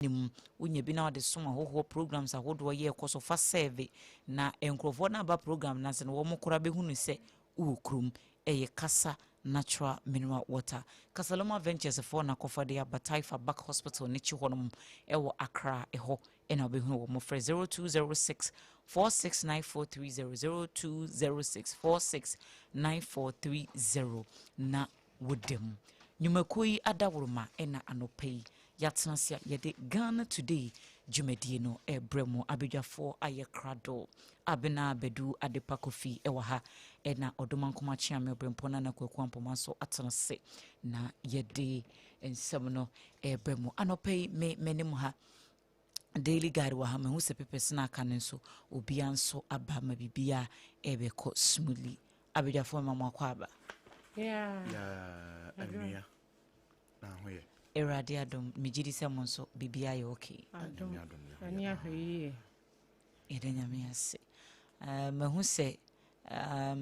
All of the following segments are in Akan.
nim unye bi na de soma ho programs ahodo ye ekoso fa serve na enkrofo na ba program na se no wo mokora be hunu se ukrum eye kasa natural mineral water Kasaloma Ventures for na kofa de Abakay for back hospital ni chi honom ewo Accra eho ena obehunu wo mo 0206 469430 0206 469430 na wodem nyumakoi adawuruma ena anopei yatnasia yede Ghana Today jumedie no ebremo abedwafo ayekrado abena bedu adepa kofi ewaha ena odomankoma chiame Obrempong na kwaku ampomanso atnase na yede ensem no ebremo anopei menem ha daily guide wa ha me hu se pepes na aka nso obia nso aba ma bibia ebeko smoothly abedwafo mama akwaba Anuya na hoye Erade adom mejidi se monso bibia ye okay adom ani ahwe edenya ase mahu se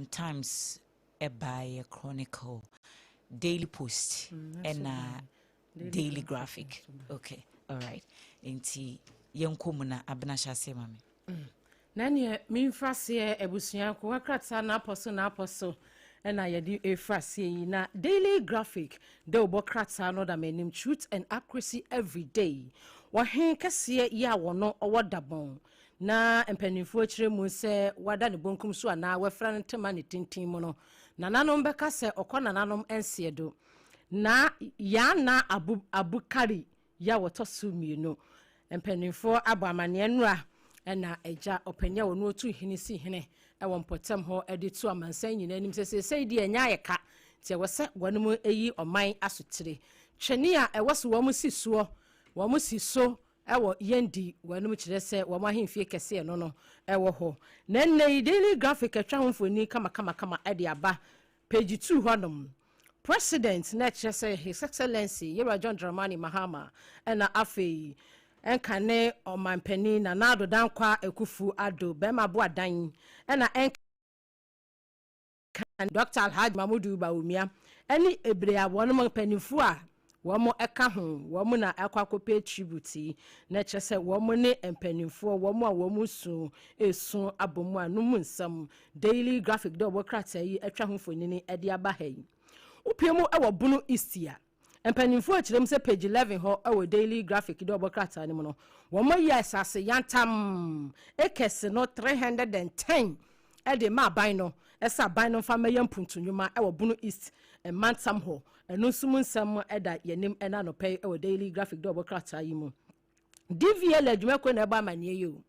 times a by chronicle daily post and daily graphic okay all right enti yenkomu na abna shase mame nani minfase ebusua ko akrata na apostle and I yedi efrase na daily graphic de obokrata no da menim truth and accuracy every day wa hen kase ya wono owodabon na empanifo akire mu se wada ne bonkum so ana wafra ne tema ne tintin mu no nananom beka se okona nanom ensiedo na ya na abukari ya wotosu mienu empanifo abamane nura na eja opanya wono otu hini si hene ewon potem ho editu amansan nyina nim sese di enya yeka tie wose gwanom eyi oman asotire twene a ewose wo mu si so ewo yendi gwanom kire se wo ma hemfie kese no ewo ho na nei daily graphic atwa ho foni kama edi aba page 2 honom president na kire se his excellency Yera John Dramani Mahama na afei enkane omanpani na nado dankwa ekufu ado bema bo adan na enkan Dr. Alhaji Mamudu Baumia eni ebrea wono mpanifu a womo eka ho womo na akwakope tribute na kyese womo ne mpanifu womo a womo su esu abomu anum nsam daily graphic do bokrata yi atwa ho fonini ede aba hayi upiemu ewo bunu istia empanimfo akirem se page 11 ho awo daily graphic do obokrata ni no wo mo yesase yantam ekese no 310 e de ma ban no esa ban no fa mayam puntunwuma awo bunu east mantam ho eno sumun sam eda yenim ena no pay awo daily graphic do obokrata yi mu DVL adwumako na ba manie yo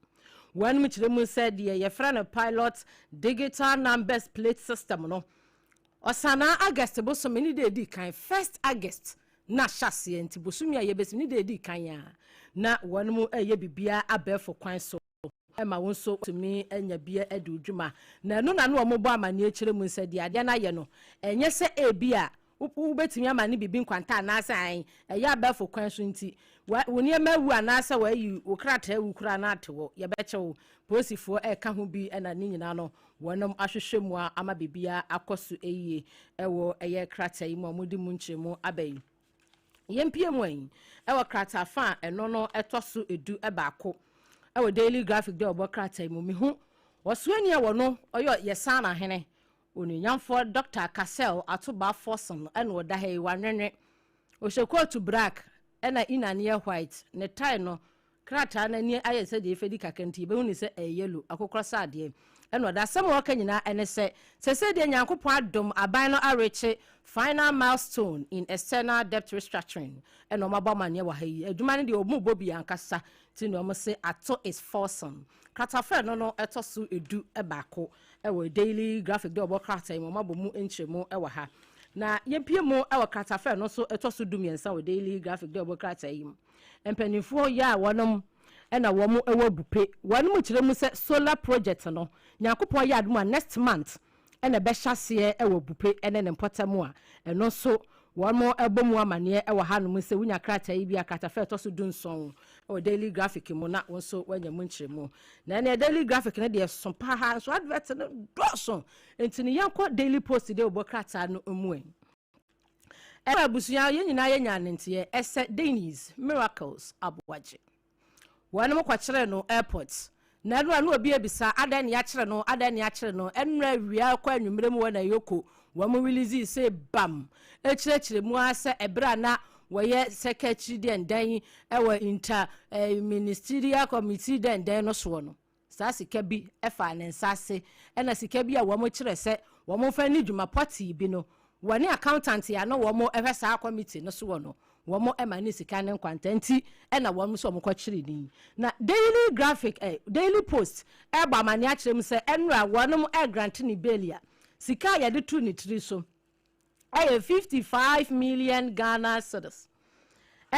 wan mi kirem se de ye fra no pilot digital numbers plate system no osana August bo so many day di kan 1st August na hyase enti bosumi a yebesi ni de di kan ya na wonmu eye bibia abefo kwan so ema wonso tumi enya bia edudwuma na no na no omobo amane akire mu nsa di ade na ye no enye se ebia ubetumi amane bibi nkwanta na asan eye abefo kwan so nti woni emawu anasa wayi okrata wukura na atewo yebechewo posifo eka ho bi na ni nyina no wonom ahwehwemu ama bibia akoso eyi ewo eye krata yi mu amudi mu nkyeremu abai yempie mu an ewo krata fa eno no etoso edu ebaako ewo daily graphic de obo krata yi mu mehu wosuani ewo no oyo yesa na hene oninyamfo Dr. Cassell atoba Forson ena oda hei wanwenwe ohyekotu black ena inanie white ne tie no krata na ni ayese de efedi kakanti be huni se yellow akokrosa ade ena oda sem wo kanyina ene se de nyankopon adom aban no areche final milestone in external debt restructuring ena omabamane wa hayi aduma ne de omubo bi ankasa ti no mo se ato is Forson krata fe no etoso edu ebaako ewo daily graphic de obo krata yi mo mabomu enchemu ewa ha na yempie mu ewo krata fe no so etoso dumiensa wo daily graphic de obo krata yi empanifo ya wonom ena womu ewo bupe wonom kiremu se solar project no nyakopon ya aduma next month ena be hyase ewo bupe ene ne mpotamu a eno so womo ebomu amane ewo hanom se wunya krata yi bia krata fe etoso dunson o daily graphic mu na wonso wanya mu nkyeremu na ne daily graphic ne de Sompa ha so advert no doso entini yanko daily post de obokrata no mu busuya ye nyina ye nyanentie ese Dennis Miracles Aboagye wonu mo kwakere no airport na no obi ebisa adan ya kire no enra wia kwa anwumre mu na yoko wo mo release say bam ekire mu ase ebra na woye secretary den dan ewa inter ministerial committee den no so no sa sika bi efa ne nsase na sika bi a wo mo kire se wo mo fa ni dwuma party bi no wani accountant ya no wo mo ehwe sa committee no so no wo mo ema ni sika ne nkwantanti na wo mo so mo kwakire ni na daily graphic daily post ba mani a kire mu se enra wono mo grant ni belia sika ya de tu ni tri so 55 million Ghana cedis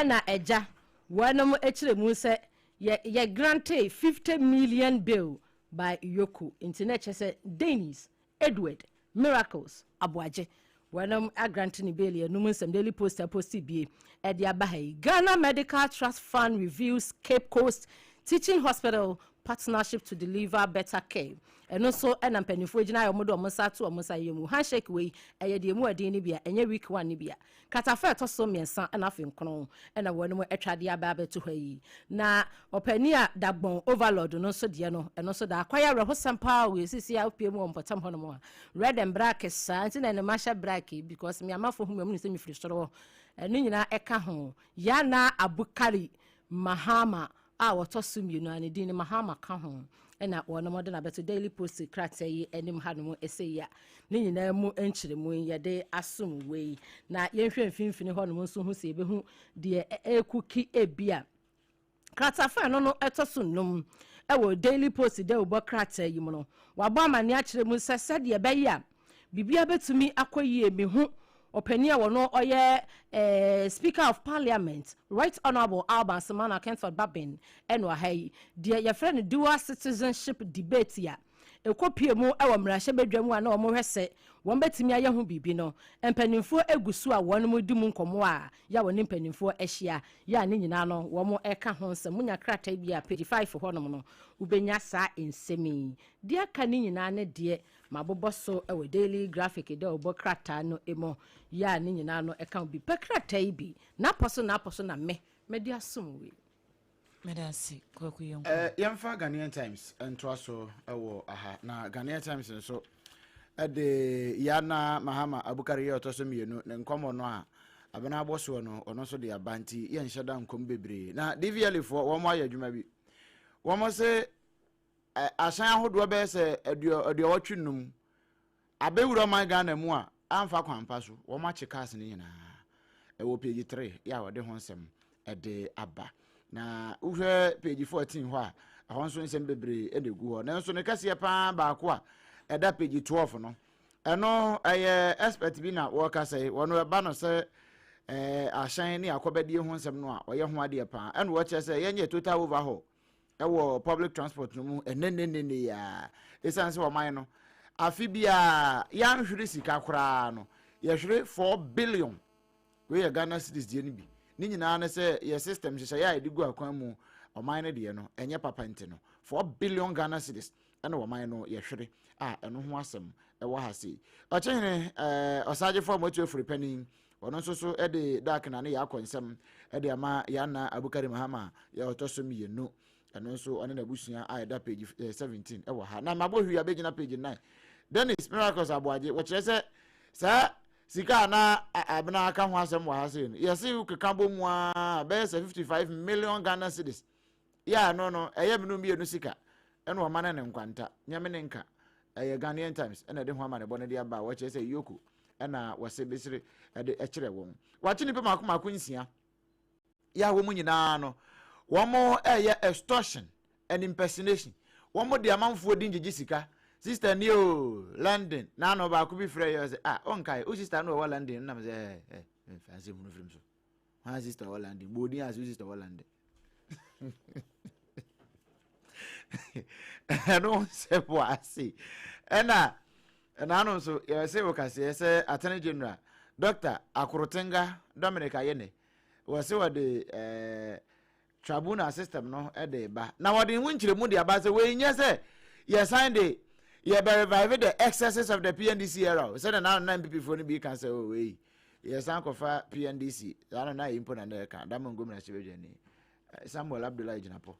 na eja wono mo kire mu se ye grante 50 million bill by Yoko internet say Dennis Edward Miracles Aboagye wono a grant ni bill no mu nsem daily post bi e de Abakay Ghana Medical Trust Fund reviews Cape Coast Teaching Hospital partnership to deliver better care and also na mpanifo gina yo modo omosa to omosa yemu handshake we eye de mu ade ni bia enye week 1 ni bia katafa to so miensa na afi nkono na wono mu etwade aba to hayi na opani a dagbon overload no so de no eno so da akwaya reho sampa we sisi a opie mu ompotam hono mo red and black sa nti na ne masha black because me amafo hu me se me firi soro eno nyina eka ho ya na abukari mahama a wato sumyenu ani din mahama ka ho na wono mo de na beto daily post krata yi enim hanom eseya ne nyina mu enkyire mu yede asom wei na yenhwe mfimfini honom nso hu se ebehu de ekuki ebia krata fa no no etoso num ewo daily post de obo krata yi mu no wabo amane a kire mu sese de ebeya bibia betumi akoyi emehu openia wono oye Speaker of Parliament Right Honorable Alban Samana Kentford Babin enwa hai de your friend dual citizenship debate ya ekopie mu ewo mrahye bedwam a na omo hwese won betimi aye ho bibi no empanimfo egusu a won mu di mu nkomo a ya woni empanimfo ehia ya ne nyina no wo eka ho nsem munya krata bi a page 5 honom no ubenya sa ensemi de aka ne nyina ne de maboboso ewo daily graphic de obo krata no emo ya ne nyina no eka bi pekrata bi na poso na me di asom we medasi kwakuyon yamfa Ghanaian Times entro so ewo aha na Ghanaian Times nso de yana mahama abukari ye otoso mienu ne nkomo no a abena aboso no ono so de abanti ye nheda nkom bebre na DVL fo wo mo ayadwuma bi wo mo se asan ahodo be se adio watwunum abewuro man Ghana mu a amfa kwampa so wo ma checkas ne nyina ewo page 3 ya wode ho nsem de aba na uhwe page 14 ho a ahon so nsem bebre edegu ho na nso ne kase pa ba ko a eda page 12 no eno expert bi na wo ka say wono ba no say ahyan ni akobedie ho nsem no a oye ho ade pa eno wo che say yenye total overhaul ewo public transport no mu enenenene ya esanse wo man no afi bia ya nhwere sika kora no ye hwere 4 billion we ye Ghana cedis die ni bi ni nyina na say ye system hye ya edigu akwan mu oman ne de no enye papa nti no 4 billion Ghana cedis ena wo man no ye hwere eno ho asem ewo ha sei ochehene osaje form otu efuri panin wono nso so de dark na ne ya akonsem de ama ya na abukari mahama ya otosom yenu eno nso one na busua da page 17 ewo ha na mabohwi abegina page 9 Dennis Miracles Aboagye wo kire se sa sika na abena aka ho asem wo ha sei yesi ukeka bomu a be 55 million Ghana cedis ya no eye menu mienu sika eno amana ne nkwanta nyame ne nka Ghanaian Times ena de ho amane bone de aba wo kire se Yoko ena wose besire de ekire won wachi ni pe mako nsia ya wo mu nyina no wo mo extortion and impersonation wo mo de amanfo di ngigi sika sister ni o London na no ba ko bi frɛ yo se onkai o sister no wo London na me se fancy mu no film so ha sister wo London bodi as sister wo London no se boasi ena no so ye se wo kase se Attorney General Dr. Akorotenga Dominic Ayene wo se wo de tribunal system no de ba na wo de hunkyire mu de aba se we nya se ye sign the ye revive the excesses of the PNDC era se na MPP for ni bi kan se we Yes, Uncle Fa PNDC. I don't know impo na neka. Damo ngomna chibejeni. Samuel Abdullah Jinapo.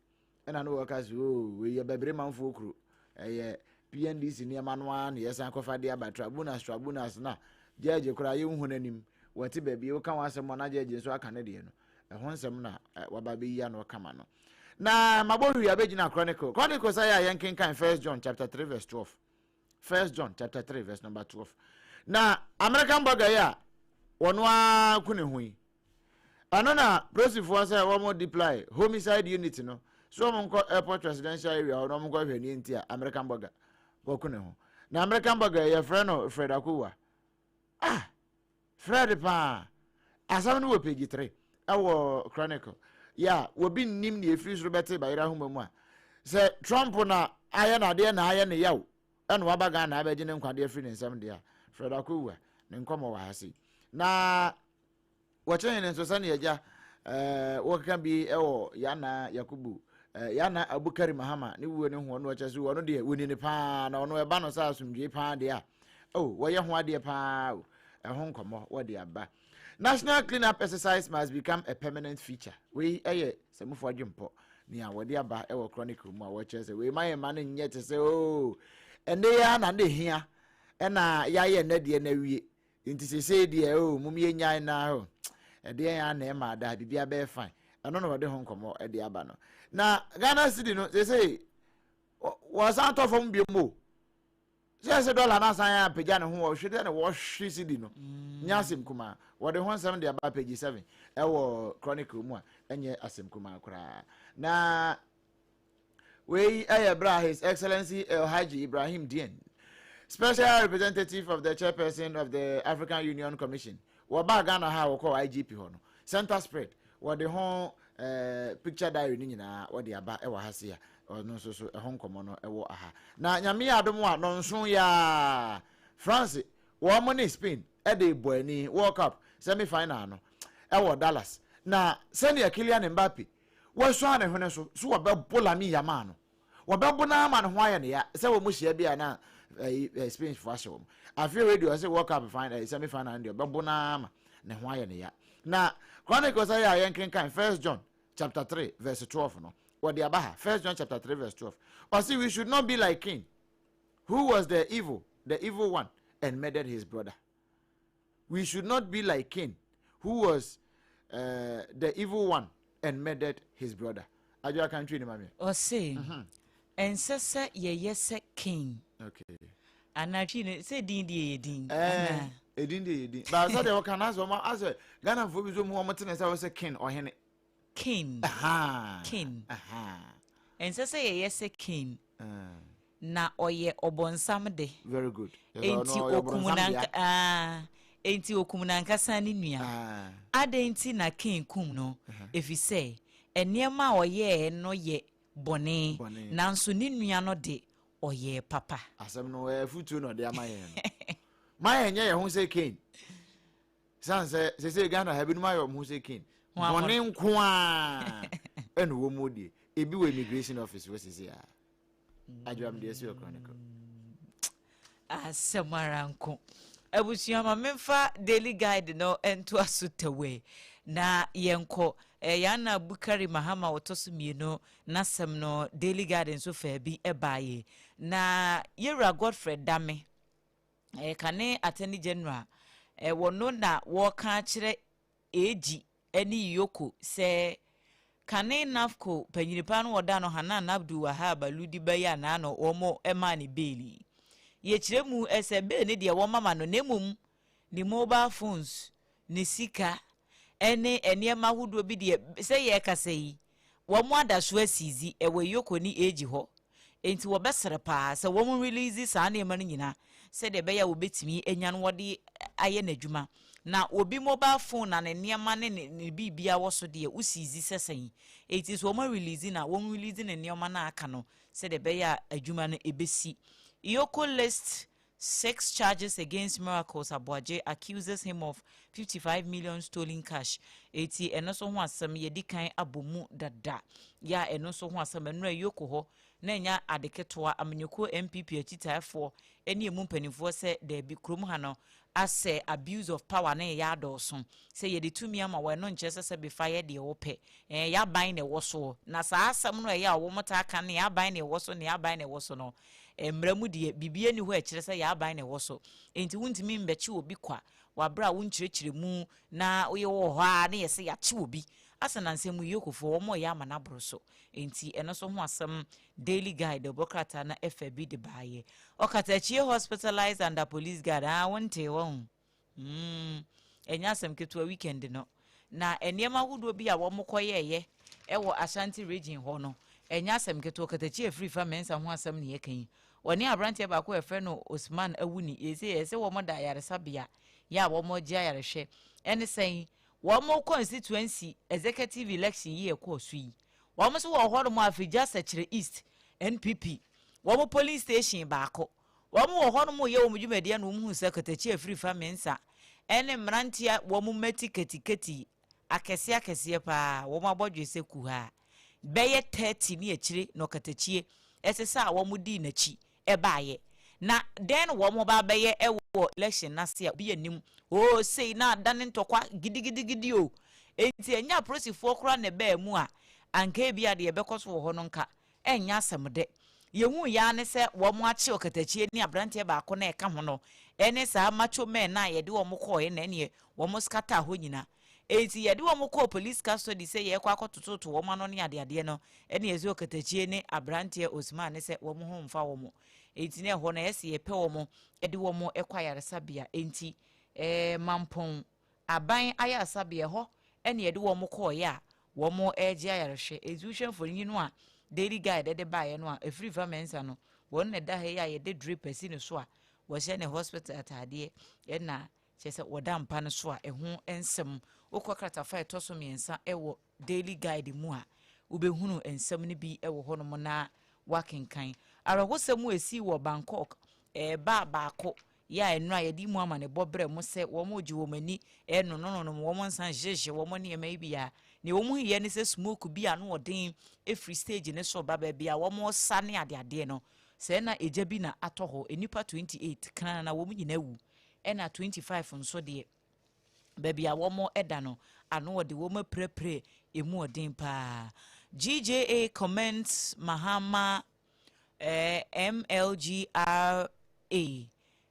And I know workers we are baby man for crew. PNDC near Manwan, yes, Uncle Fa dia by Trabunas na. Judge cry you hunanim. What baby you can want some judges so Canadian. A handsome na wababi yan or kamano. Na maboru ya bejina Chronicle. Chronicles I yanking kind 1 John chapter 3 verse 12. 1 John chapter 3 verse number 12. Na American burger ya wanwa kune hui. Anona prosive was a one more deploy homicide unit no. So monko airport residential area or no monko hweni ntia American burger. Wakune ho. Na American burger ya friend Fred Akuwa. Fred pa. Asam no page 3. Awo Chronicle. Ya, wobi nim ni efiri Robert Bayira homamu a. Se Trump na aya na de na aya ne yaw. Eno wabaga na abeje ne nkwade efiri ne nsam de a. Fred Akuwa ne nkomo wa hasi. Na wachen ne nsosa ne yaja wokaka bi ewo yana Yakubu yana Abukari Mahama ne wuo ne ho no wachasu wono de woni ne pa na ono eba no sa asumdwe pa de a. Woye ho ade pa ehon nkomo wode aba. National cleanup exercise must become a permanent feature. We semufo adwempo ni a wode aba ewo Chronicle mu a wo chese we man ne nye te se ende ya na de hia na ya ye na de na wie nti se de mumie nyan na ede ya na e ma da bibia be fine eno no wode ho nkomo ede aba no na Ghana city no say was out of from biemo say dollar na san ya pagya ne ho wo hwede na wo hwe city no nyasem kuma wode ho nsam de aba page 7 ewo Chronicle mu a enye asem kuma kura na we ayabra His Excellency El Haji Ibrahim Dien, special representative of the chairperson of the African Union Commission. Waba Ghana ha woko IGP ho no. Center spread. Wode ho picture diary ni nyina wode aba ewa hasia. No so ehon komo no ewo aha. Na nyame adom a no nso ya France wo mo ne Spain e de boani World Cup semi final no ewo Dallas. Na senior Kylian Mbappe wo so ane hone so wabebola mi yama no. Wabebona ma no ho aye ne ya se wo mo hia bia na Spain for show. I feel radio say World Cup final semi final ndio bebona ma ne ho aye ne ya. Na Chronicles I yankin kan 1 John chapter 3 verse 12 no. What the abaha 1 John chapter 3 verse 12. But see, we should not be like Cain, who was the evil one and murdered his brother. We should not be like Cain, who was the evil one and murdered his brother. Adwoa country ni mami. O say and sese ye yes Cain. Okay. Anachi ne say din die din. Edin die edin. But so they can answer ma as Ghana for bi so mu o mtene say we say Cain or hene. Cain. Cain. And sese ye yes Cain. Na oye obonsam de. Very good. Enti okumunanka enti okumunanka sani nua. Adenti na Cain kum no. If you say eniema oye no ye bone nanso ni nua no de oye papa. Asem no futu no de amaye no. Maye nye ye ho say Cain. Sanse se Ghana ha bi no maye ho say Cain. Bone nko a eno wo modi ebi we immigration office we sisi a Adwoa me dey Chronicle asemaranko abusuama memfa daily guide no ento asotawe na yenko yana Bukari Mahama wotosumieno na sem no daily guide nso fa bi ebaye na Yera Godfrey Dame kane attorney general wono na wo ka kire eji eni yoko se kane nafko panyinipa no woda no Hanan Abdul Ludi baya na no omo emani beli ye kiremu ese be ne de wo mama no nemum ni mobile phones ni sika ene eniema hudo bi de se ye kasei wo mo adaso asizi ewe yoko ni eji ho enti wo besere pa se wo mo release sa na ema no nyina se de beya wo betimi enya no wode aye n'adwuma na obi mobile phone na ne niema ne bibia wo so de usizi sesen enti so mo release na wo release ne niema na aka no se de beya adwuma no ebesi Yoko lists 6 charges against Miracles Aboaje, accuses him of 55 million stolen cash. Eti eno so ho asem yedi kan abomu dada. Ya eno so ho asem eno Yoko ho na nya adeketoa amanyoko MPP atitaefo eni emu mpanifo se de bi krom ha no asɛ abuse of power na yɛ adɔɔso sɛ yɛde tumi ama wɔn no nkyerɛ sɛ befa yɛ deɛ wɔpɛ yɛaban na ɛwɔ so na saa asɛm no ɛyɛ a wɔn ta aka ne yɛaban na ɛwɔ so ne yɛaban na ɛwɔ so no mmerɛ mu deɛ bibie ni hɔ ɛkyerɛ sɛ yɛaban na ɛwɔ so enti wontumi mbɛkye obi kwa wabra a wonkyerɛkyerɛ mu na woyɛ wɔ hɔ a ne yɛsɛ yɛakye obi asa na nsɛm yi yɛkɔfoɔ wɔn yɛ ama n'aboro so enti ɛno so ho asɛm daily guide ɔbɔkrata na ɛfɛ bi de baayɛ ɔkatakyie hospitalized under police guard wonte wɔn ɛnyɛ asɛm ketewa weekend no na nneɛma ahodoɔ bi a wɔn kɔyɛɛyɛ ɛwɔ Ashanti region hɔ no ɛnyɛ asɛm ketewa ɔkatakyie free fa mensa ho asɛm ne yɛka yi wɔne aberanteɛ baako ɛfɛ no Osman awuni yɛsɛ wɔn da ayaresabea yɛ a wɔn gye ayarehwɛ ɛne sɛn wɔn constituency executive election yi ɛkɔɔ so yi wɔn so wɔ hɔ no mu afidja sɛkyerɛ east NPP wɔn polling station baako wɔn wɔ hɔ no mu yɛ wɔn dwumadie na wɔn hu sɛ katakyie free fa mensa ɛne mmeranteɛ wɔn mɛti ketiketi akɛseɛ paa wɔn abɔdwe sɛ kuha bɛyɛ 30 ne akyire na katakyie ɛsɛ sɛ a wɔn di n'akyi ɛbaayɛ na den wɔn ba bɛyɛ ɛwɔ election na se a bi anim o sei na dane ntɔkwa gidigidi o enti enya aprosifoɔ kora ne baa mu a anka bi ade yɛbɛkɔ so wɔ hɔ no nka enya asɛm de yehu ya ne sɛ wɔn akye okatakyie ne aberanteɛ baako na ɛka ho no ɛne saa macho men na yɛde wɔn kɔɔ na ne wɔn skata hɔ nyina enti yɛde wɔn kɔɔ police custody sɛ yɛkɔ akɔtototo wɔn ano ne ade no ɛne yɛzo okatakyie ne aberanteɛ Osman ne sɛ wɔn ho mfa wɔn enti ne hɔ na yɛse yɛpɛ wɔn ɛde wɔn ɛkɔ ayaresabea enti mampɔn aban ayasabea hɔ ɛne yɛde wɔn kɔɔ a wɔn ɛgye ayarehwɛ ezuhwɛfo ni no a daily guide ɛde baayɛ no a efiri fa mensa no wɔn na da ha yi a yɛde drip asi ne so a wɔhyɛ ne hospital ataadeɛ ɛna kyerɛ sɛ wɔda mpa no so a ɛho nsɛm wokɔ kratafa ɛtɔ so mmiɛnsa ɛwɔ daily guide mu a wobɛhunu nsɛm no bi ɛwɔ hɔ nom na wakenkan arahosɛm esi wɔ Bangkok baako ya enu a yɛde mu ama ne bɔbrɛ mu sɛ wɔn ogye wɔn ani no wɔn nsan hyehyɛ wɔn nneɛma yi bi a ne wɔn yɛ ne sɛ smoke bi a no ɔden efiri stage ne so ba baabi a wɔn sa ne adeade no sɛ na egya bi na atɔ hɔ enipa 28 kana na wɔn nyina wu ɛna 25 nso deɛ baabi a wɔn ɛda no ano wɔde wɔn aprepre emu ɔden paa GJA comments Mahama MLGRA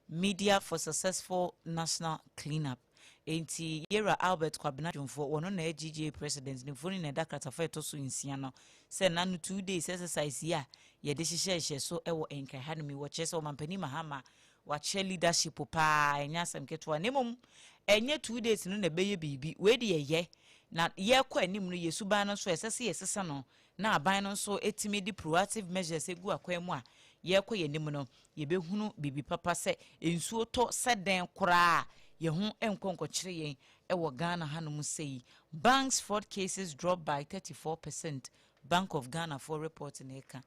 media for successful national cleanup enti Yera Albert Kwabena Jomfo wono na GJA president ne foni na dakata fa to so nsia no se na no 2 days exercise ya ye de hyehyɛ so ɛwɔ enka ha no mi wo kyerɛ sɛ ɔmampani Mahama wa che leadership pa enya asɛm ketewa ne mom enye 2 days no na bɛyɛ bibi we de ye na ye kɔ anim no yesuban no so ɛsɛ sɛ yɛsesa no na aban no so etimi di proactive measures egu akwan mu a ye kɔ yanim no ye behunu bibi papa sɛ ensuo tɔ sɛden koraa ye ho enkonkɔkyere yɛn ɛwɔ Ghana hanom sei banks fraud cases dropped by 34%. Bank of Ghana for report neka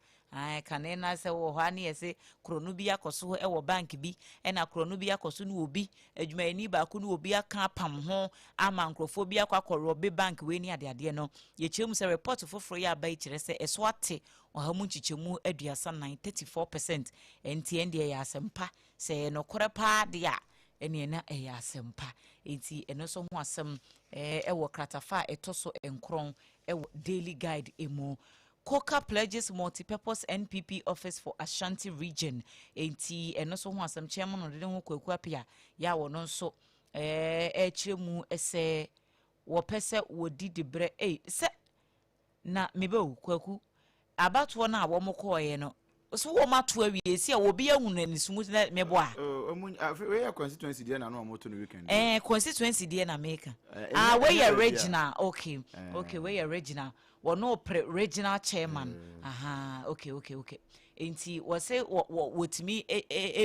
kane na sɛ wɔ hɔ ani yɛsɛ krono bi akɔso ɛwɔ bank bi ɛna krono bi akɔso no obi adwumayɛni baako no obi aka pam ho ama nkrofo bi akɔrɔbe bank we ni ade no yɛkyerɛ mu sɛ report foforo yɛ aba kyerɛ sɛ ɛso ate ɔha mu nkyekyɛmu aduasa 34% ɛnti ɛnde yɛ asɛmpa sɛ no korɛ paa de a ɛne na ɛyɛ asɛmpa ɛnti ɛno so ho asɛm ɛwɔ kratafa ɛtɔ so nkron ɛwɔ daily guide emu Coca pledges multi-purpose NPP office for Ashanti region enti ɛno so ho asɛm chairman no de ho kwaku apia ya wɔ no so ɛkyerɛ mu ɛsɛ wɔpɛ sɛ wɔdi de brɛ sɛ na mebe kwaku abatoɔ na wɔn kɔɔyɛ no so wɔn ato awie si a obi ahunu ne sumu na mebo a we are constituency there na no moto no weekend constituency there na make we are regional okay we are regional we no regional chairman okay enti we say wotimi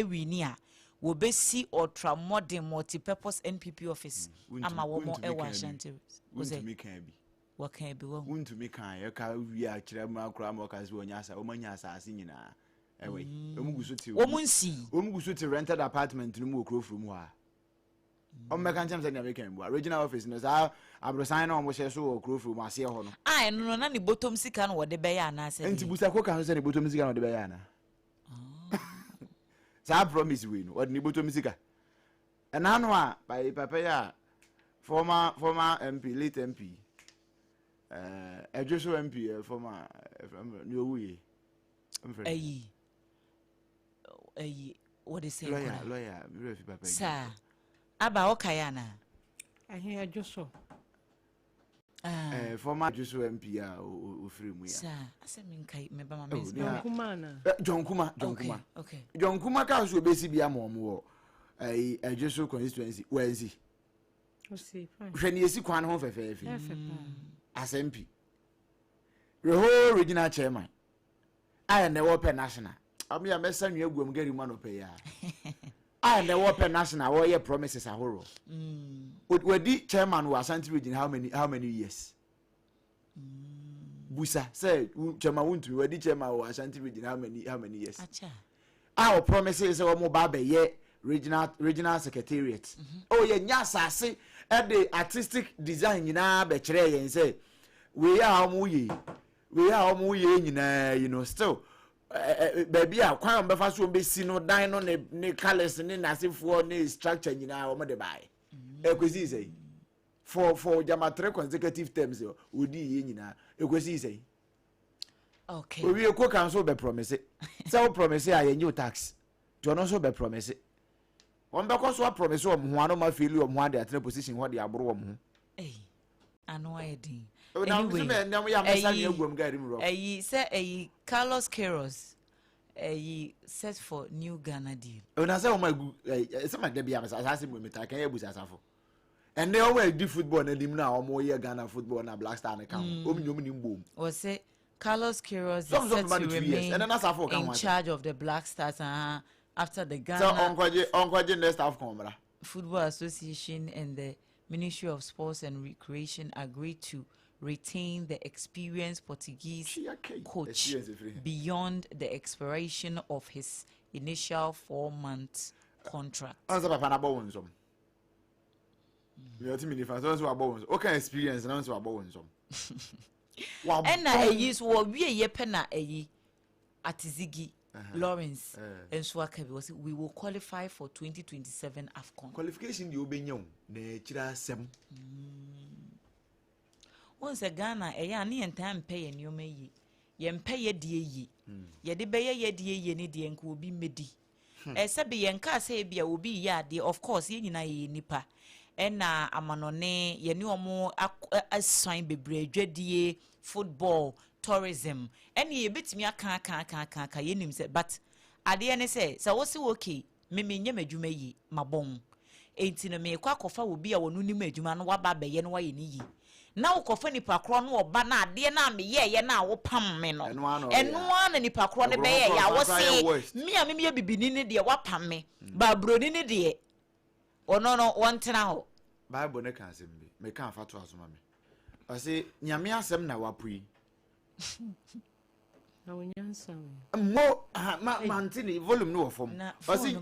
wini a wo besi ultra modern multi-purpose NPP office ama wo mo e wa Ashanti wotimi kan bi what can be wo wontumi kan ye ka wi a kyerɛ mu akora ma ka se onyasa o manya asase nyina ewe omuguso ti omuguso ti rented apartment no mu okro from ha o meka ntem se na American bu regional office no sa abrosan na o mo hye so okro from ase ho no no na ni bottom sika no wo de be ya na ase enti busa ko kan so ni bottom sika no de be ya na sa promise we no o ni bottom sika And now, by Papa, former MP, late MP, just MP, former New Way. What is it? Lawyer, Sir, Abakay ana. I hear just so. Former just MP, free me. Sir, I said, Minkai, maybe my John Kuma. Okay. John Kuma comes to basically a mom. I just so constituency. Where is he? When you see Kwan Home for as MP. The whole regional chairman. I am the open national. I mean, I'm sending you go get him pay. I am the open national. All your promises are horror. With the chairman who Ashanti region, how many years? Busa say chairman won't be the chairman who Ashanti region, how many years? Our promises are more babe ye regional secretariat. Oh yeah, nyasa say at the artistic design be chere and say we are muye you know still baby a kwan be fa so be si no dan no ne colors ne nasifo ne structure nyina o mo de bai ekwesi say for jama 3 consecutive terms odi ye nyina ekwesi say okay we ko kan so be promise say we promise a ye tax to no so be promise on be ko so promise o mo ano ma feel o mo ade atre position ho de aboro o mo ano ayedin anyway say Carlos Queiroz set for New Ghana deal. When I say oh my some of them be am say me ta kan ebusa asafo. And they always do football na dim na omo ye Ghana football na Black Star na kan. Omi ni mbom. Or say Carlos Queiroz is set to remain in charge of the Black Stars after the Ghana onkoje next staff komra. Football Association and the Ministry of Sports and Recreation agreed to retain the experienced Portuguese coach beyond the expiration of his initial 4-month contract. Answer papa na bowo nsom. Me oti mini fan so abo nsom. O kan experience na so abo nsom. Wa and na eyi so wie ye pe na eyi Atizigi Lawrence and so akabi was we will qualify for 2027 AFCON. Qualification di obenya na kira asem. Once a Ghana, a yanny and time pay and you may ye pay a dear ye. Ye de bay ye dear ye niddy and could be midi. A sabi and casabia will be ya dear, of course, ye nipa. And na amanone, ye knew more a sign be bread, football, tourism. And ye bit me a can't ye said, but at the end say, so what's okay, mimi yeme ye, my bone. Ain't in a me quack of will be a one man, what baby and why ye. Now kofa nipa kro no oba na ade na me ye na wo pam me no eno an nipa kro ne be ye ya wo se me a me bibini ne de wa pam me ba broni ne de ono no wontena ho Bible ne kan asem bi me kan fa to asoma me o se nyame asem na wapui na wonyansa mo mantini volume no fom o se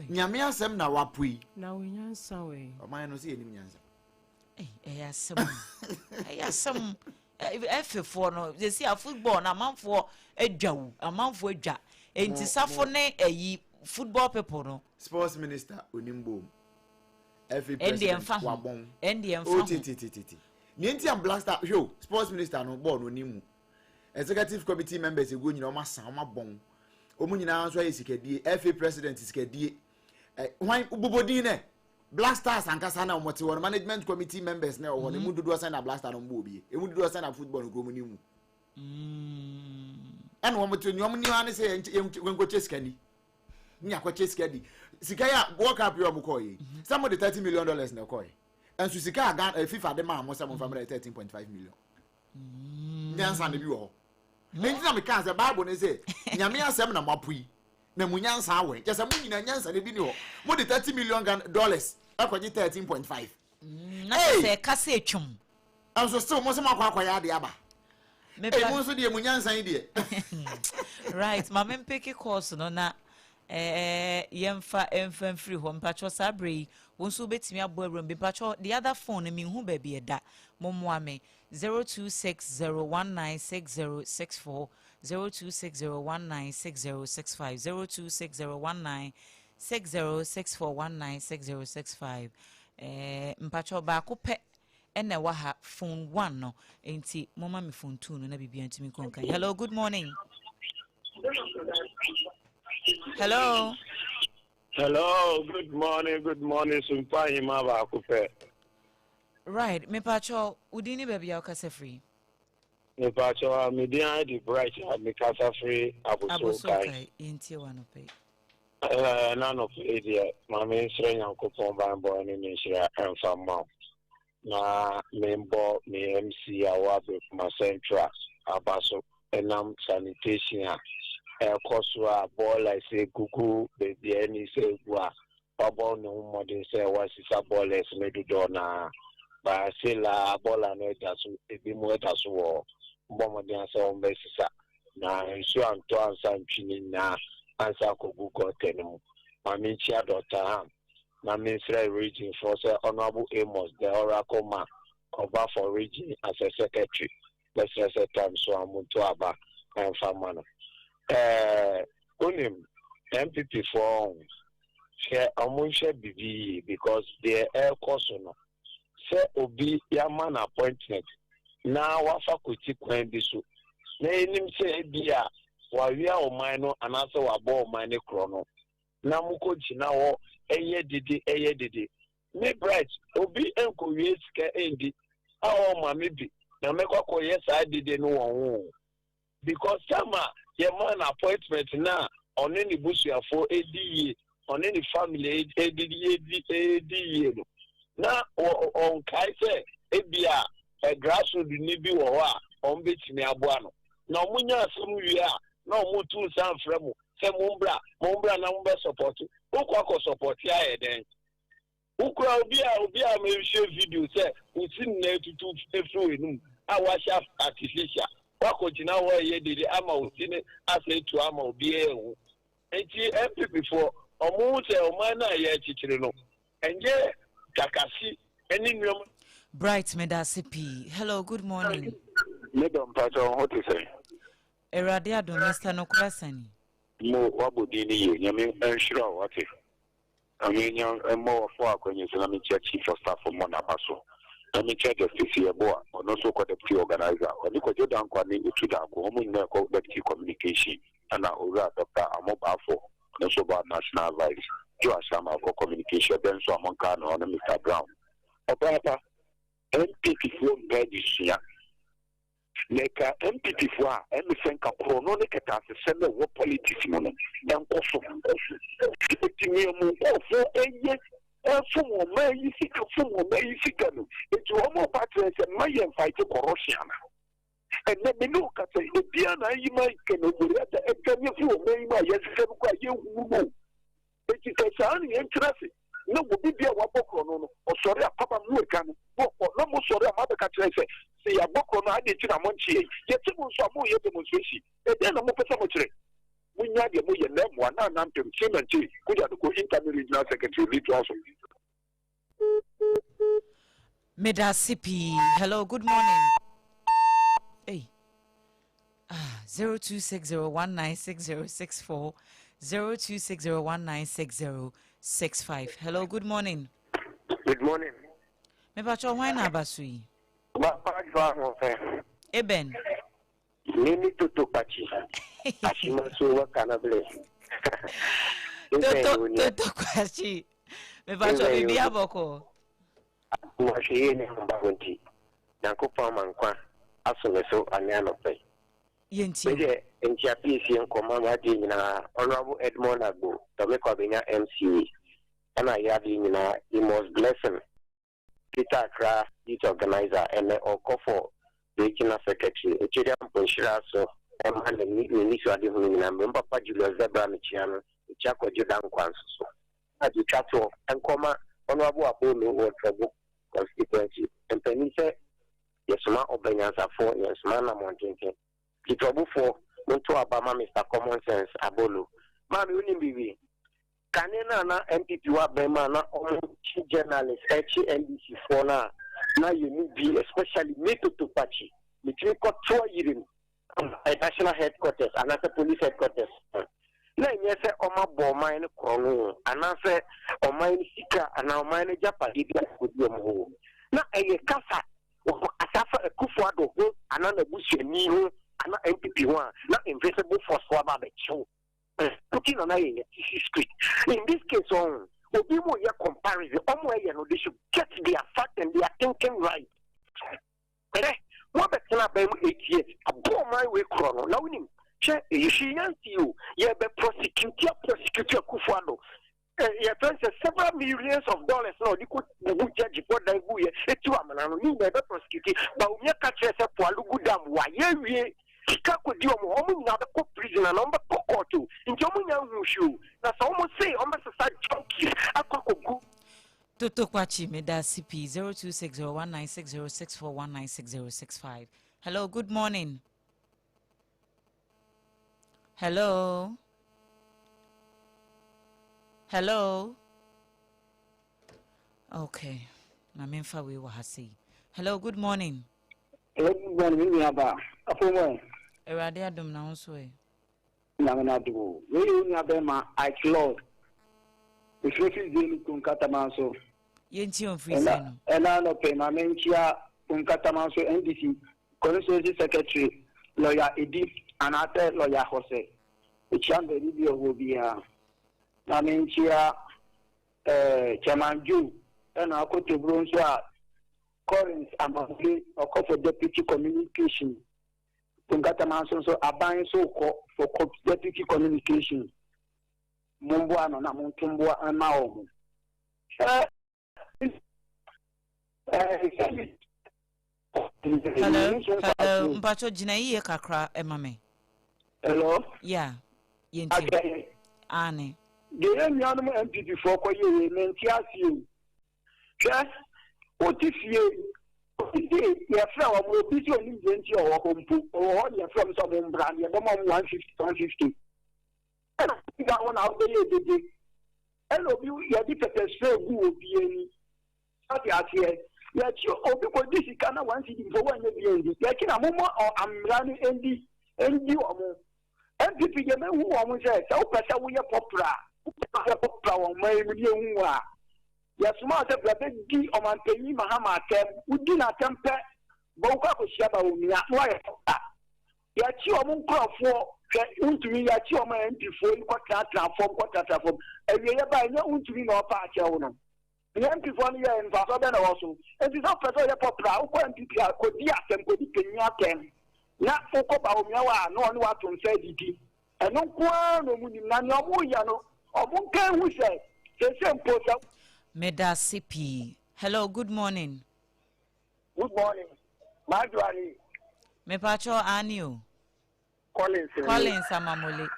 nyame asem na wapui na wonyansa we o man no se enim nyansa some F4 no they see a football na manfo adwawu amanfo adwa enti safo ne football people no sports minister onimbo FA president wabon titi nienti am Black Star show sports minister no ball no nimu executive committee members ego nyina o masan o mabon o mu nyina so ayisikadie FA president isikadie hwan ubobodin ne Black Stars and Kasana Motiwar management committee members now or the Mudu sign a Black Star on Bobby. A Mudu sign a football communimu. And one between Yomani say when go chase candy. Nyako chase candy. Sikaya walk up your Mukoi. Some of the $30 million in the coin. And Susika got a FIFA the man was some family 13.5 million. Dance on the view. Then because the Bible is it. Yamia Semna Mapui. Namunyansa way. Just a million and Yansa the video. More than $30 million. Akwaji 13.5. Hey, kase chum. I'm so still most of my kwaya de aba. Hey, most of the munyansa idea. Right, my mempeke course no na yemfa free home patcho sabre wonso betimi abo awram be patcho the other phone me hu ba bi eda momwa me 0260196064 0260196065 026019 6064196065. Mpacho ba ko pe ene wa ha phone 1 no enti mama me phone 2 no na bibia ntimi konka. Hello, good morning. Hello. Hello, good morning, Sompa ba ko pe. Right, me pacho udini baby ya kasa free. Me pacho media the bright me kasa free abuso kai. Enti wa no pe. None of idiot. My main strain uncle Pomba and boy in Asia and from mom. Na member me MC awabe my central abaso enam sanitation koswa ball I say gugu baby any say gua babo no modern say was is ball as me do na ba say la ball and edaso ebi mo edaso wo mbo modern say on besisa na nsu anto ansa ntwini na ansa kogu gotenum mami chia dota na ministry region for say honorable Amos the oracle man over for region as a secretary let's say time so amuntu aba and famano unim MPP for share amunche bibi because the air course no say obi yaman appointment na wafa kuti kwendi so na enim say bia wa wia o man no anase wa bo o man ne krono na muko jina wo eye didi me bright obi enko wie sika endi awo ma me bi na me kwakọ yes I did no won because sama ye man appointment na on any busuafo edi on any family edi no na on kai say ebia e grassroot ni bi wo a on betimi aboa no na omunya asem wi a na omutu san fremu se mumbra na mumbe support ukwa support ya eden ukwa obi a me share video say usin na tutu efro enum a wa sharp artificial wako jina wo ye dede ama usine ase tu ama obi ehu enti MPP for omu se o man na ye chichire no enje kakasi eni nuom Bright Medasipi. Hello, good morning. Madam Pacho, what you say? Eradia do Mr. Nokrasani. Mo wabudi ni ye nyame enshira wate. Amenya mo for akwenye so na me chief of staff for Monabaso. Na me check justice yeboa ono so ko deputy organizer. Oni ko jodan kwa ni utuda ko omu na ko deputy communication ana ora Dr. Amobafo no so ba national vice. Jo asama for communication then so amonka no na Mr. Brown. Obrapa MPP for Bedisia. Neka MPP for MFNka krono ne keta se me wo politics no dan ko so. Timi mu ko fo eye fun o ma yi sika no. Etu o mo patre se ma ye fight corruption. And then me no ka se bia na yi ma ke no buri ata e ka me fu o ma yi ma ye se ko ye wu mo. Eti ka sa ni entrance no go bibia wa bokro no o sori apapa mu e kan no mo sori amaba ka tere se ya bokro no ade ti na mo nchie ye ti mo so mo ye demonstration e de na mo pesa mo kire munya de mo ye na mo na na mpem chimenti kuja do ko intermediate regional secretary lead also. Medasipi. Hello, good morning. Hey. 0260196064 0260196065. Hello, good morning. Good morning. Me pacho why na basui? Ba fa ho fe. Eben. Mimi tutu pachi. Ashima so wa kana ble. Toto kwachi. Me pacho bibi aboko. Mo shi ne mba wonti. Na ko pa mankwa aso so anya no pe. Yenti. Beje NTPC en command adi na honorable Edmond Agbo to make Abenya MCA. Ana yadi na Amos Blessing. Peter Akra, youth organizer, and Okofo, the regional secretary. Echiriam Ponshira so and the Nisu Adihun and Papa Julius Zebra Michiano, Chako Judan Kwanso. As you chat to and comma honorable Apollo or trouble constituency. And Penisa, yes, ma Obenyasa for yes, Mana Mountain. The trouble for Monto Abama, Mr. Common Sense, Abolo. Mami Unibibi. Kanena na MPP wa Bema na omuchi journalist NBC for na you need be especially me to party. Between 2 years national headquarters and the police headquarters. na enye se oma bo man ne krono ana se oman sika ana oman ne japade bi akodi ho na eye kasa asafa Akufo-Addo ho ana na busuani ho ana MPP ho na invisible force wa ba be chew putting on a street in this case on obi mo ye comparison omo ye no they should get their fact and their thinking right what better about 8 years abo my way chrono now we che you see you be prosecute Akufo-Addo several millions of dollars no they could judge for that go ye etu amana no you be prosecute but we catch say for alugu dam wa ye sika kodi omo nya be ko prison na omba ko court nti omo nya nhushu na so omo say omo sasa junkies akwakogu Toto Kwachi Meda CP 0260196064196065. Hello, good morning. Hello. Hello. Okay. Na memfa we wa hasi. Hello, good morning. Good morning, Yaba. Afomo. Erade adom na wonso e. Na na do. We Yaba I close. We should see kunkatamanso. Yenti on free no. Ena no pe ma menchia kunkatamanso NDC Constituency Secretary lawyer Edith anate lawyer Jose. Echambe bibi obia. Na menchia Chamanju ena akote bronzo a Collins Amamule for deputy communication. Kunkatamanso so aban so for deputy communication. Mumbo ano na muntumbo ama omu. Hello. Mpacho jina iye kakra emame. Hello. Yeah. Yenti. Okay. Ane. Geye mianu MPP for ko ye menti asiu. Che otifie ye fra wa mo bi ti oni menti o ho mpu o ho ye from some brand ye bo mo 150. Ga won na o ye dede. Hello bi ye di pepper spray gu obi eni. Ati ati ya chi obi ko disi kana wan si di fo wan ye endi ya ki na mo amrani endi o mo MPP je me hu o mo se o pese wo ye popular o mai mi hu a ya suma se bla be di o man peyi mahama tem udi na tempe bo kwa ko sia ba o mi a wa ya chi o mo nkrofo untumi ya chi o ma MPP fo ko transform ewie ye ba nya untumi na o pa ache wo no the MPP for me and for other also. And this person is popular. Who MPP could be at them, could be Kenyan. Not for Copa, no one what to say it. And no one, no Yano, or Munka who said, the same person. Meda CP. Hello, good morning. Good morning. Marjorie. Me pacho anio. Collins Amamole.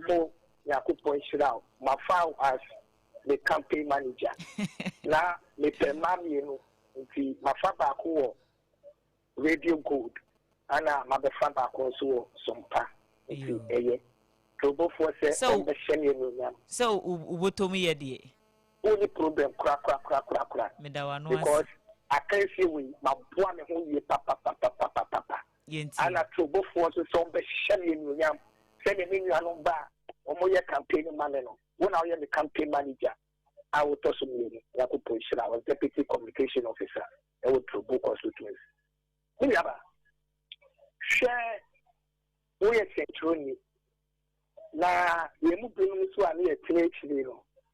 No, Yakupo Shirao. My file as the campaign manager. Na me permami no nti mafaba ko radio code ana mabefa ba ko so sompa nti eye global force and the sheni so ubotomi ye de only problem kra me da wa no because I can see we maboa me ho ye papa yenti ana global force so be sheni nyam se ne nyanu ba omo ye campaign manager no when I am the campaign manager, I will toss me. I was deputy communication officer. I would provoke constituency. Share we are centrally. Na we move to a trade,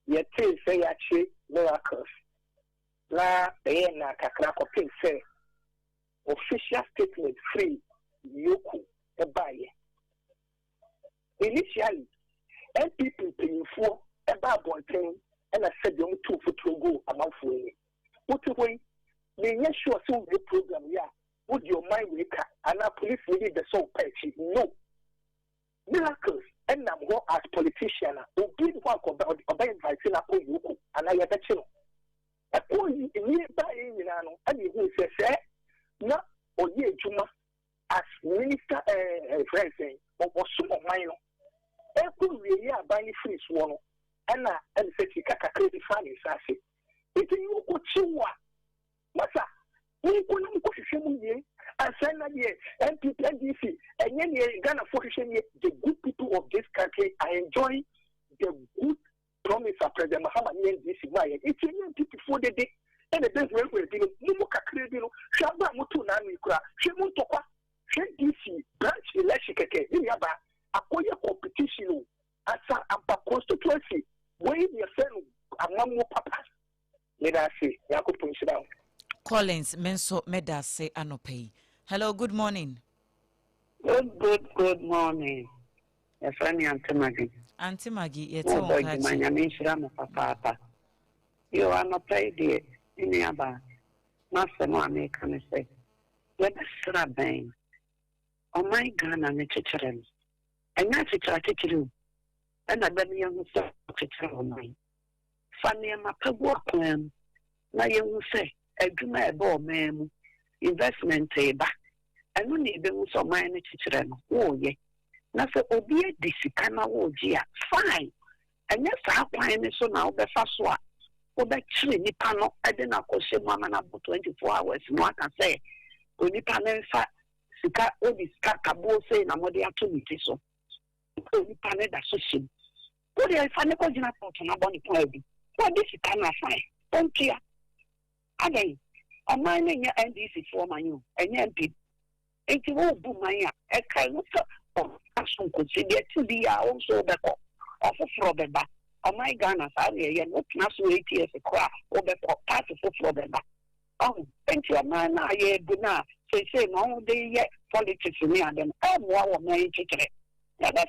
ye tell say actually miracles. La na kakrako pin say official statement free yoku e buy. Initially, MPP paying for about 110 and I said you 2 for 2 go amount for you. What away? May you sure so the program, yeah. Would your mind wake up and our police need the soul patchy? No. Miracles and I'm go as politician who did work about inviting a you and I bet you. I call you nearby in and you say, no, or ye Juma as minister president or some of mine. Every year buying free swan and say credit finance. It is you could chew. Massa, we couldn't push him And send NPP, NDC, and then Ghana focus the good people of this country are enjoying the good promise of President Mahama NDC. It's a people for the day. And the best way for the Muka Credino, Shaba Mutu Namikra, Shemutokwa, DC, branch election, Yaba, Akoya competition, Asa Ampa constituency, where you send among more papas. Let us say, Yako push it down. Collins, Menso Medase Anope. Hello, good morning. Good morning. Yes, I'm Auntie Maggie. Auntie Maggie, yes, Papa. You are not paid it in the Abba. Master Mammy can say, let us start bang. Oh my gun and the children. And that's it, I take you. And I bet you start to tell me. Funny, I'm a pub plan. Now you will say, I do my ball, ma'am. Investment table. I don't need them so many children. Oh, yeah. Now, so obey this kind of old year. Fine. And yes, I find it so now the first one. Oh, that chilling panel. I didn't know say Mamma about 24 hours. No, I can say, when you panel fat, Sika, all this cabo saying, I'm what they are to meet so. Only panel that so soon. Oh, they are funny because you're not talking about the point. What this is kind of fine. Don't care. Again, on my name, NDC for my new, and MP. It will do my a kind of action consider to be also the of a frobeba. On my Ghana, I look not 8 years a crowd or the part of frobeba. Oh, thank you, man. I good now. Say, no, they yet politics in me and then all war of my chicken. That's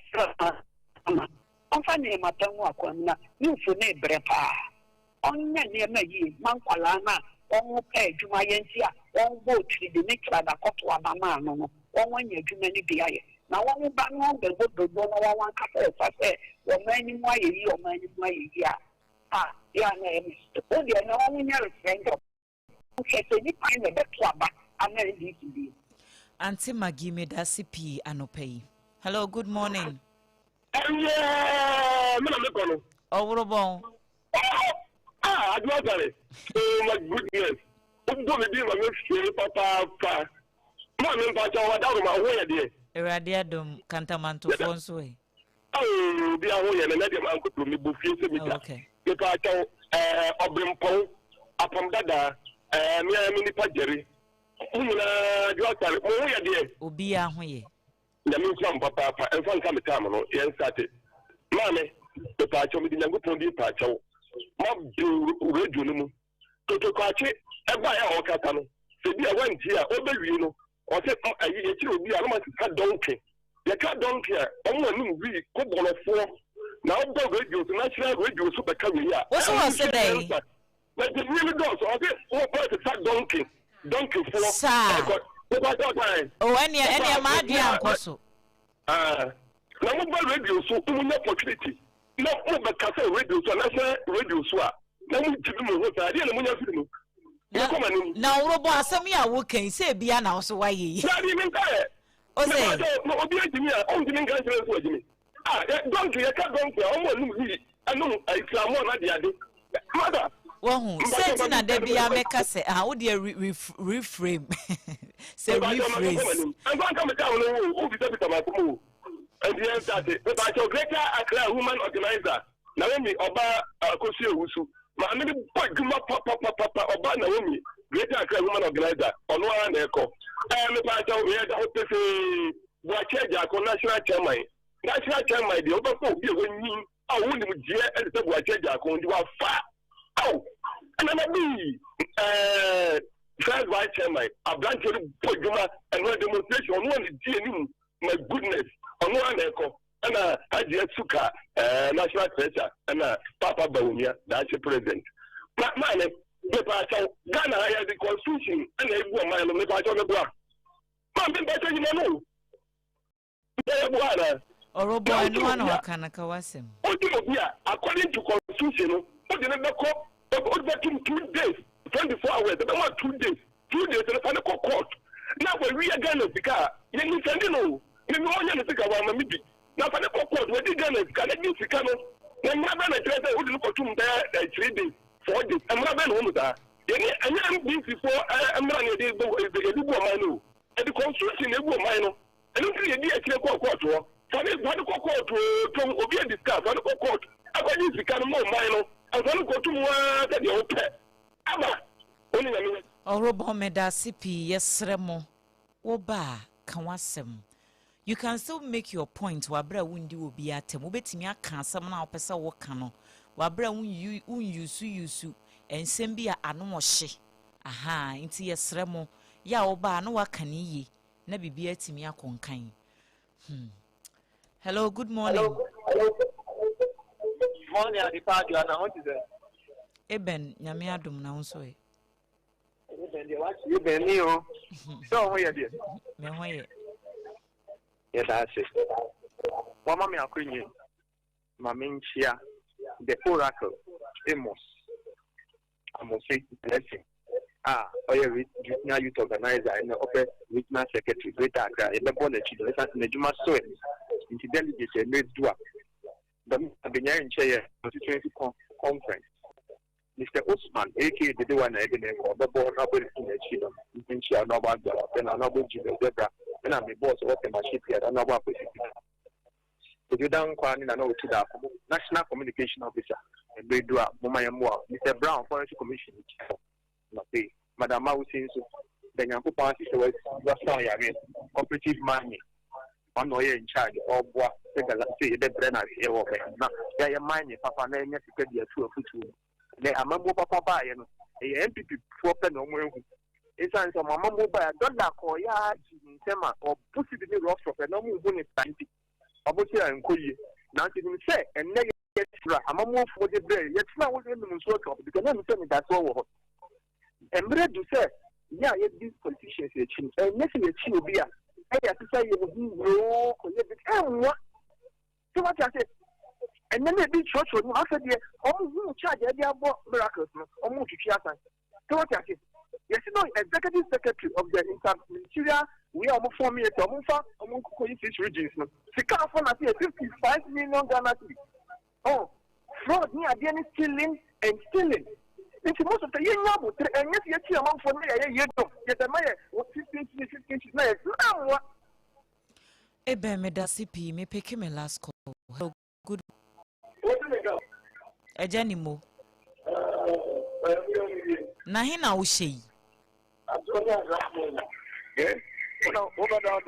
I'm finding my tongue walk on you for neighbor. On near me, Manqualana. One pay to my NCA, one vote to the next rather Cotwa Mamma, one year too many BI. Now one back on the wood, the one couple of us, or many more a year, or many more a year. Ah, yeah, oh, they are no one near a friend of. Okay, so you find a better back, I'm not easy to be. Auntie Maggie made a CP Anope. Hello, good morning. Obrempong. Adwoa Asare. Oh my goodness. Don't be my next papa. Man, I'm down my way there. Eradiadum Cantamanto Fonsway. Oh, they are way and let them uncle to me buffet. Okay. The Pacho, Obrempong, upon Dada, Mini Pajeri. Adwoa Asare, oh, yeah, dear. Ubia Hoye. The means from Papa and from Cametano, yes, started. Mammy, the Pacho, the Yango Pacho. Mob do radio no to kwache e ba ya o kata no se bi a wanti a obewi no o se ayi e kire obi a no ma ka donkey ye ka donkey o mo anu wi ko bolofo na o do radio to national radio so be ka wi a what's what say dey but the really does o se o part of donkey for oh any ma dia ankoso na mo ba radio so mo nya opportunity no but cafe radio so national radio so na mu tibi mo so ade na mu nya firi no na urobo asem ya wo kan se bia na so waye yi na di min ka o se no obi ajimi a on di min kan se so ajimi don't you ka don't you o mo nu yi anu islam na de ade mother wo se ti na de bia meka se wo de reframe se rephrase and don't come down no o bi se ma ko and the answer is about your greater Accra woman organizer. Naomi Oba Kosi Ewusu. Ma me boy guma papa Oba Naomi greater Accra woman organizer. Ono an eko. Me pa cha we da hope say Buacheja ko national chairman. National chairman dey oba ko bi e woni a woni mu je e se Buacheja ko ndi wa fa. Aw. And na be first vice chairman. Ablanche boy guma and no demonstration no one dey any my goodness. Ono an eko na Adwoa Suka national treasurer na Papa Bawumia that's the president. Man me pa cha Ghana has the constitution and e bu man me pa cha me bua. Man be cha you know. E bua na. Orobo anu ana kana kawasem. O di obi a according to constitution no, o di na beko o be 2 days, 24 hours, the one 2 days. 2 days na fa na court. Now we are Ghana sika, ye ni send no. Me onye ne sika wa ma mi bi. Na fa ne court we di Ghana sika na di sika no. Na mra na treasure o di no kotum da 3 days, 4 days. Mra be no mu da. Ye ni anya MBC for mra ne di bu ma no. and the constitution ewu man no and no dey dey ekire court wo for the court to obi and discuss for the court akwaji sika no man no and for the court mu a dey ope aba oni na me Orobo meda CP yesremo wo ba kan wasem. You can still make your point wabra wundi obi atem obetimi aka asem na opese wo ka no wabra yusu ensem bi a ano hye aha nti yesremo ya wo ba no waka ne yi na bibi atimi akonkan. Hello, good morning. Morning at the party and I want to say Eben nyame adom na wonso e. Eben ni o. So ho ye de. Me ho ye. Yes, I say. Mama me akunye. Mama nchia the oracle Amos. Say blessing. Oye now youth organizer and upper regional secretary great Accra e be born echi do na juma so into delegate e no do a. The Abenya nche constituency conference. Mr. Osman, aka the one I didn't call the board up in the Chino, in Chia Nova, and another Jimmy Zebra, and I'm the boss of the machine here, and another position. The Judan Kwan and another to the National Communication Officer, and they do up Momayamwa, Mr. Brown, Forest Commission, Madame Mausin, the Yanko Party, was cooperative money. On way in charge of what the Brenner here, now they are mining, Papa, name, to get two of two. Le amambo papa ba ye no e MPP proper no mo ehu esan so amambo ba dollar ko ya ji nsema o pusi bi rough proper no mo hu ni tanti obosi ankoyi na nti nim se enne ye tra amambo fo de bre ye tra wo de nim so top because na mi se mi da so wo ho emre du se ya ye these politicians ye chin nesi ye chi obi a e ya se ye hu ro ko ye bi enwa so what I say. And then they be church or no after the who charge their miracles, or move to Chiasan. So what I say? Yes, you know, executive secretary of the interministerial, we are more forming a Mufa among these regions. Sika for na 55 million Ghana. Oh, fraud near the end stealing and stealing. It's most of the young number, and yes, you see among for me, you don't get the mayor, 15 minutes. Now, Ebe me da CP me pick me last call. Hello, good. Ejanimo. Na hina wo hye. Eh? Over down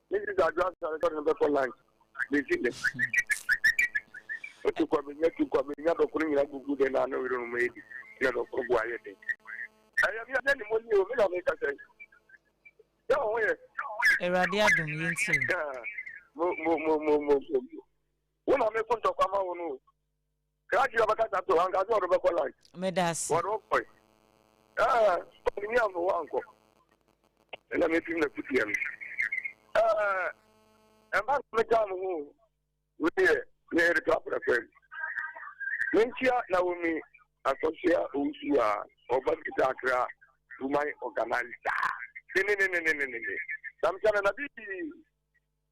this is Adwoa Asare for lunch. They see them. To come in, not occurring like good and I know we don't make it. Not of Hawaii. I have any money over make us say. No, where? Erade adom yinti. When I make to come out, can you have a cat to hang out of the light? Medas. What okay? Me have one go. And let me feel the put him. And back to the town who we near the top of the friend. Mentia Naomi, Associate who are over the Accra, who might organize. Sometimes I be.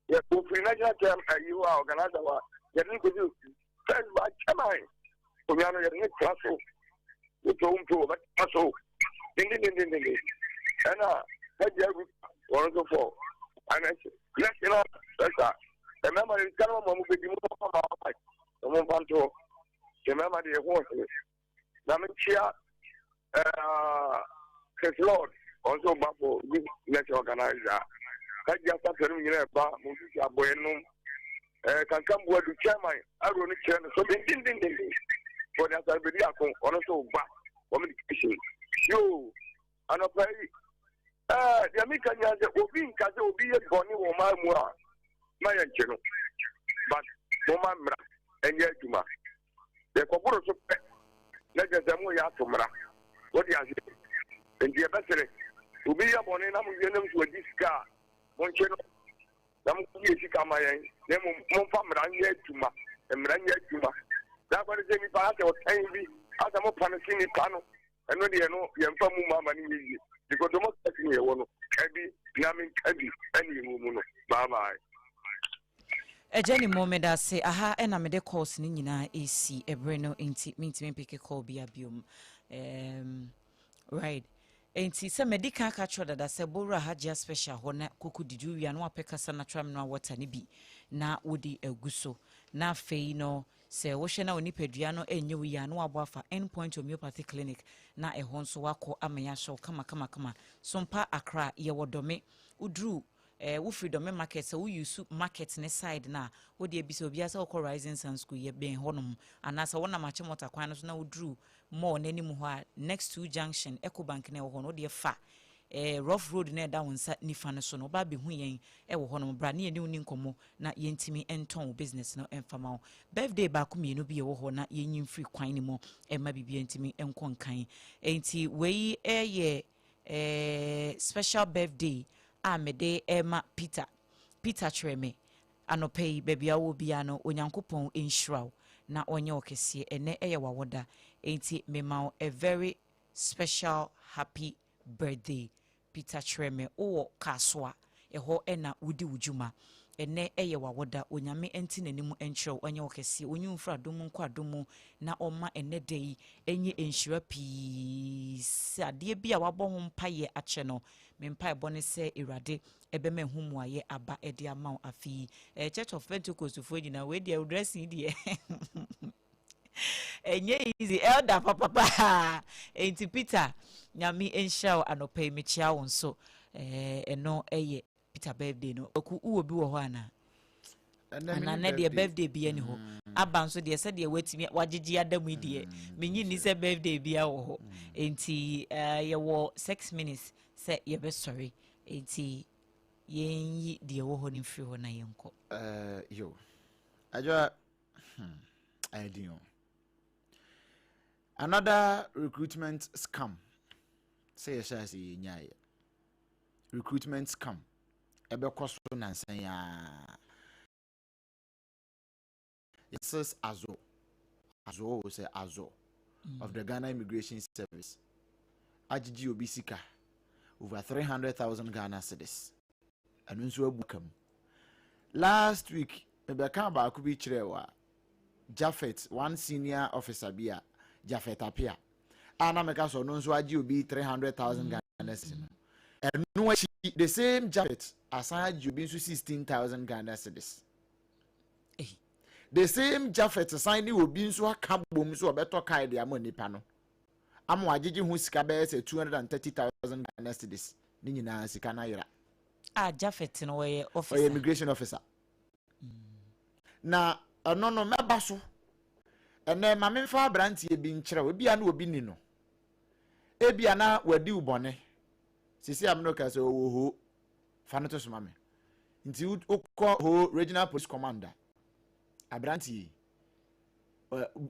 Yes, for financial term, you are organized. You need to do first by Chamai. So we are not yet class. We don't do that. So, and that's one of the four. And I said, let's know, that's remember, it's kind of a movie. Someone want to remember the horse. Namachia, his Lord, also Babo, let's organize that. Kaja sasa ni nyere ba muziki aboyenum kan kan bo du chairman aro ni chairman so ding for the Asare akon ono so ba communication yo anopai ya mi kan ya de obi nka se obi ye boni wo ma mu a ma ya nche no but mo ma mra enye aduma de kokoro so pe na je mu ya atomra what ya say enje besere obi ya boni na mu ye nem so diska Moncheno, I'm going to come in. Then Monfamranya Tuma, and Ranya Tuma. That was the part of Envy, as I'm a Panasini Pano, and when you know, you're from Mama, because the most of me, one, Cabby, Yamin Cabby, any woman. Bye bye. Ejani momeda say aha ena me de course ni nyina AC ebreno enti me pick a call bi abiom right enti se medical catcher dada se bora hagia special ho na kuku didu wi anu apeka sana tram na water ni bi na wodi eguso na fei no se wo hwe na onipadua no enye wi anu abo afa endpoint homeopathy clinic na ehon so wako amaya show kama Sompa Accra ye wodome udru wo freedom market so we use market ne side na wo de bi so bia se ko rising sun school ye ben honom anasa wona mache mota kwan no so na udru more n'anim ho a next to junction Ecobank na wo no de fa rough road na da wonsa nifa no so no ba be hu yen wo honom bra ne ni nkomo na yentimi enton business no enfama birthday ba ko mienu bi wo ho na yenyim free kwan ni mo ma bibia yentimi enkon kan enti we ye special birthday amede Emma Peter Treme anopei bebia wo bia no onyankopon enhiraw na onye okese ene eye wawoda enti mema a very special happy birthday Peter Treme o kaswa eho ena wudi wujuma ene eye wawoda onyame enti nanim enhiraw onye okese onyumfra dom nkwa dom na oma ene dei enye enhira peace ade bia wabɔ ho mpaye ache no mempa ebone se irade ebeme humu aye aba ede ama afi Church of Pentecost fo nyina we dia dressing die enye easy elder papa enti Peter nyame enhiraw anopɛ mechia won so eno eye Peter birthday no oku uwo bi wo ho ana na de birthday bi ani ho aba nso de se de watimi wagigi adamu die menyi ni se birthday bi a wo ho enti ye wo 6 minutes se ye be sorry enti yenyi de wo ho ni free ho na yenko yo Adwoa I do another recruitment scam say say nyaaye recruitment scam ebe koso nansan ya it says Azo say Azo of the Ghana Immigration Service agigi obisika over 300,000 Ghana cedis and nso abukam last week ebe kan ba ko bi kirewa Jafet one senior officer bia Jafet apia ana meka so no nso agi obi 300,000 Ghana cedis and no the same Jafet aside agi obi nso 16,000 Ghana cedis. The same Jafet signing will be so a cabum so a better kai the amoni pano. I'm wagigi who sika be say 230,000 Ghana cedis. Nina sikana Jafet no way officer. Immigration officer. Na no me baso. And then my fa branti e bin kire we bia na obi ni no. E bia na wadi ubone. Sisi amno ka so ho fa no to so mame. Nti ukọ ho regional police commander. Abranti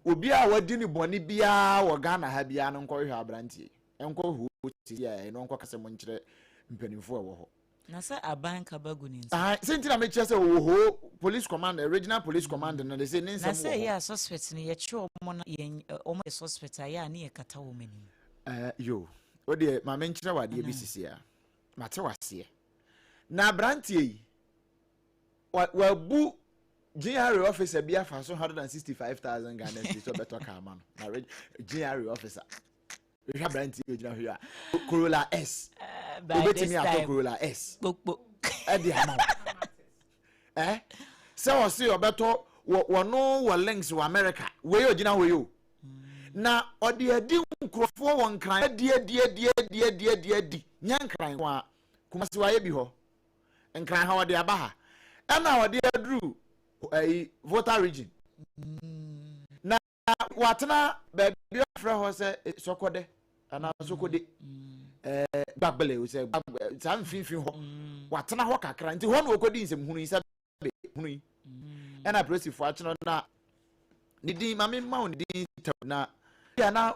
obi a wadi ni boni bia wo Ghana ha bia no nkọ hwe abranti enko hu ti ya no nkọ kase mo nkire mpanimfo wo ho na say aban ka bagu ni senti na me kire say wo ho police commander regional police commander no they say nsem na say ya suspect ni ye kire omo na ye omo suspect ya na ye kata wo mani yo o de ma me nkire wade bi sisi a mate wase na abranti wa bu GRA officer be for 165,000 Ghana cedis so better car man. Na GRA officer. We have brand you here. Corolla S. By this time. Corolla S. Book. At the amount. So see you better no links to America. Where you know you. Na odi edi nkrofo won kran die. Nyan kran wa kumasi wa ye bi ho. Nkran ha odi aba ha. Na odi adru a voter region. Na watana baby afra ho se sokode ana sokode bagbele o se san finfin ho watana ho kakra nti ho na okodi nsem hunu isa hunu na presi fo achino na ni din mame ma on din na ya na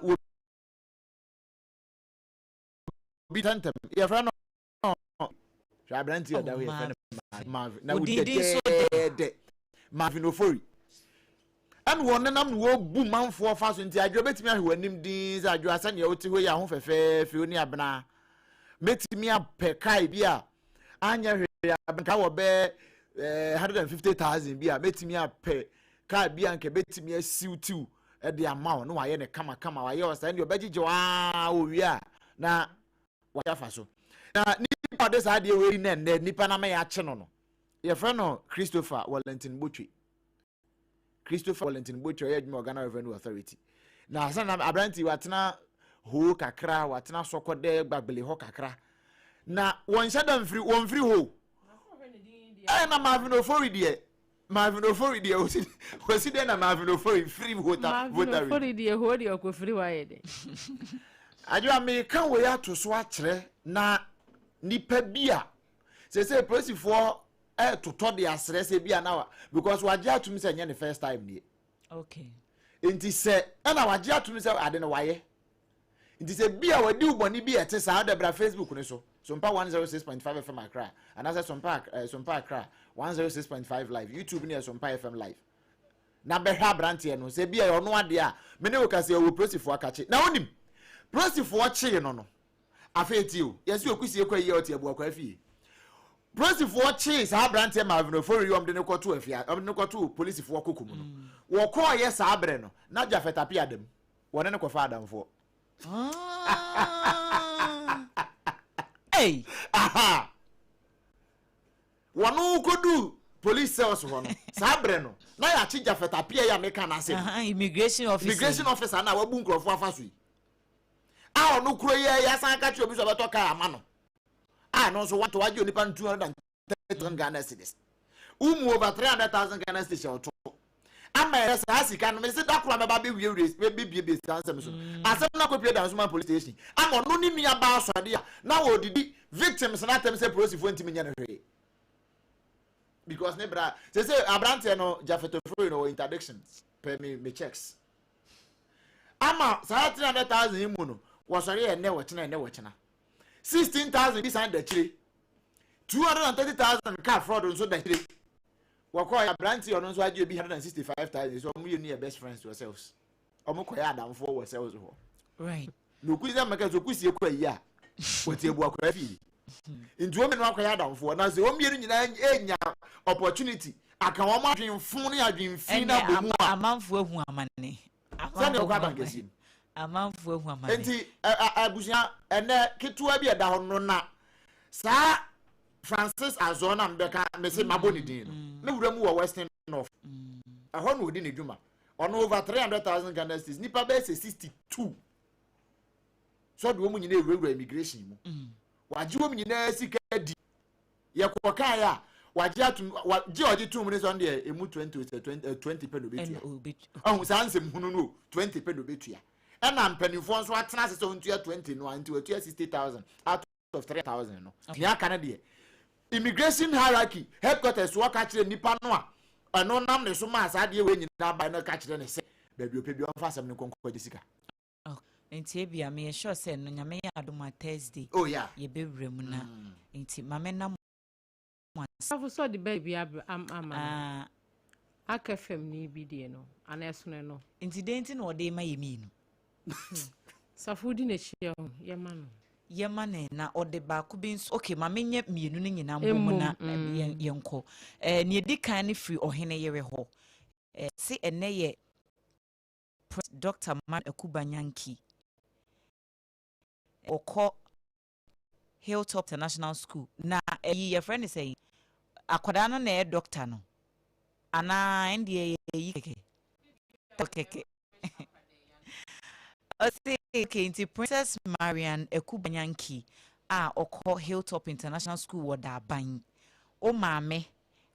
bi tantem ya fra no Shabranti ya dawe Marvin na de Marvin Ofori and one nam wo bu manfo fa so nti adwo betimi ahwe anim din za adwo asa ne oti ho ya ho fefe fe oni abna betimi apɛ kai bia anya hwe abnka wo be 150,000 bia betimi apɛ kai bia nke betimi asiutiu e de amawo no waye ne kama waye o sa ne obagige wa o wi a na wayafa so na nipa de sa de we na nipa na me ya che no your friend no Christopher Wellington Botwe ya Adwoa Ghana Revenue Authority na sana abranti watena ho kakra watena sokode gbagbele ho kakra na won shada mfiri ho na Marvin Ofori de osi de na Marvin Ofori free voter Ofori de ho de ko free wa ye de Adwoa me kan we ato so akere na nipa bia se police for to de asere se bia na because waje atumi se nye the first time ni okay enti se na waje atumi se ade no waye enti se bia wadi uboni bia ete sa da bra Facebook ni so Sompa 106.5 FM Accra and as Sompa Accra 106.5 live YouTube ni Sompa FM live na be hwa brante no se bia ono ade a me ne okase wo prosifo akache na onim prosifo che no afeti o yesi okusie kwa yi oti abu akwa fie prosifo che sa brante Marvin Ofori yom de ne kwoto afia ne kwoto polisifo kokum no wo ko ye sa abre no na jafeta pia dem wone ne kofa adamfo hey aha wonu kodu police cells ho no sa abre no na ya chi jafeta pia ya meka na se immigration officer na wabu nkrofo afaso yi a onu kuro ye ya san ka chi obi so beto ka ama no no so want waje onipa 230,000 Ghana cedis over 300,000 Ghana cedis to ama ya sa asika no me se da kura me ba be wie ansem so asem na kopie dan so man police station ama no ni nua ba asode a na wo didi victims na tem se police fo ntimi nya no hwe because ne bra se abrante no jafeto fro no interdiction per me checks ama sa 300,000 imu no wo sori e ne wechena 16,000 bi san da chire 230,000 car fraud nso da chire wako ya branti ono nso agye bi 165,000 so mu yeni best friends yourselves omo ya adamfo yourselves ho right no kuzi maka so kusie kwa yi a wote ebu akwa fi nti o me no akwa adamfo na so o mienu nyina enya opportunity aka wo ma adwenfo ne adwenfi na bomu a amanfo ehu amane sane okwa bankasi amanfo ehu amane nti abusia ene ketua bi eda ho no na sa Francis Azona mbeka mese maboni din no me wuramu wo Western North aho no odi ne dwuma ono over 300,000 Ghana cedis nipa be se 62 so do mu nyina ewura immigration mu waje wo nyina sika di ye kokan ya waje atum waje oje tum ne so nde emu 20 pe no betua oh sansem hunu no 20 pe no betua ena mpanifo nso atena se so ntua 20 no anti watua 60,000 out of 3,000 no ni aka na de immigration hierarchy headquarters wo ka kire nipa no a ono nam ne so ma asa de we nyina ba na ka kire ne se ba bi opebi on fa asem ne konkɔ de sika enti bia me sure say no nyame ya adoma Thursday oh yeah ye bewrem na enti mame na afu so the baby ama akafem ni bi de no ana esone no enti denti na ode ma yemi no safudi na hia ye ma no yemane na ode ba ku bi okay mame nye mienu ne nyina mbom na yenko ne edikan ne free ohene yere ho se ene ye Dr. Man Ekubanyanki oko Hilltop International School na your friend is saying akwada no na doctor no ana ndie yi keke Kenti Princess Marian Ekubanyanki oko Hilltop International School wada ban o maame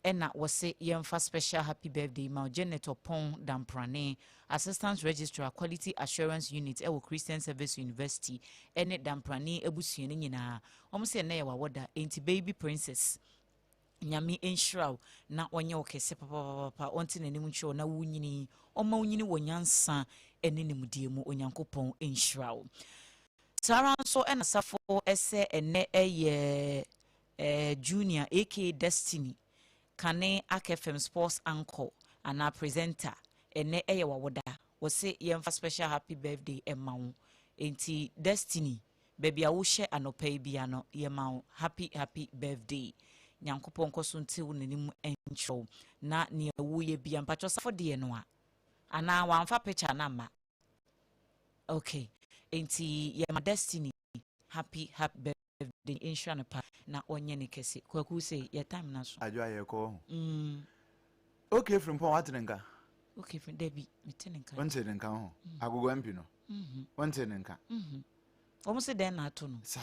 ena wose yemfa special happy birthday ma Janet Opon Damprane Assistant Registrar Quality Assurance Unit ewo Christian Service University ene Damprane ebusuene nyina omse na ye wawoda enti baby princess nyame enshraw na onye okese papa onti nanim ncho na wunyini oma wunyini wonyansa ene nimdie mu onyankopon enshraw Sara nso ena safo ese ene eye junior AK Destiny kane akfm sports anchor ana presenter ene eye wawoda wose yemfa special happy birthday emawo enti Destiny baby a wo hye anopai bia no yemawo happy birthday nyankopon kosunti wo nanim encho na ne wo ye bia mpacho safo de no a ana wamfa picture na ma okay enti yema Destiny happy birthday insha pa na onye ne kese kwaku say your time na so Adwoa ye ko okay from pon watenenka okay from Debbie metenenka wantenenka ho agogo mpi no wantenenka omo se den na ato no sa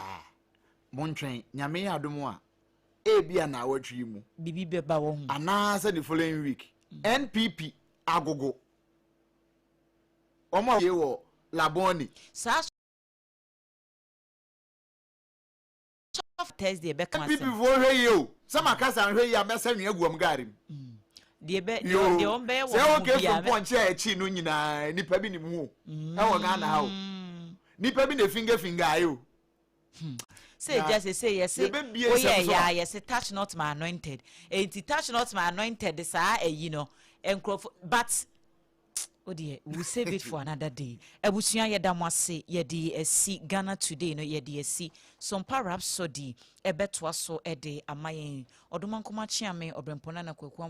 montwen nyame ya adom a ebia na awatwi mu bibi beba wo hu ana se the following week NPP agogo omo ye wo laboni sa Thursday be come NPP vo hwe ye o sama kasa hwe ya mesa nwe aguam garim de ombe wo se okay from point e chi no nyina nipa bi ni mu e wo ga na ha o nipa bi na finger ayo say just say yes oh yeah yes touch not my anointed and touch not my anointed sa you know but oh dear we save it for another day ebusua yeda mo ase yede esi Ghana today no yede esi Sompa Rhapsody ebeto aso ede amayen odomankoma chiame Obrempong na kwaku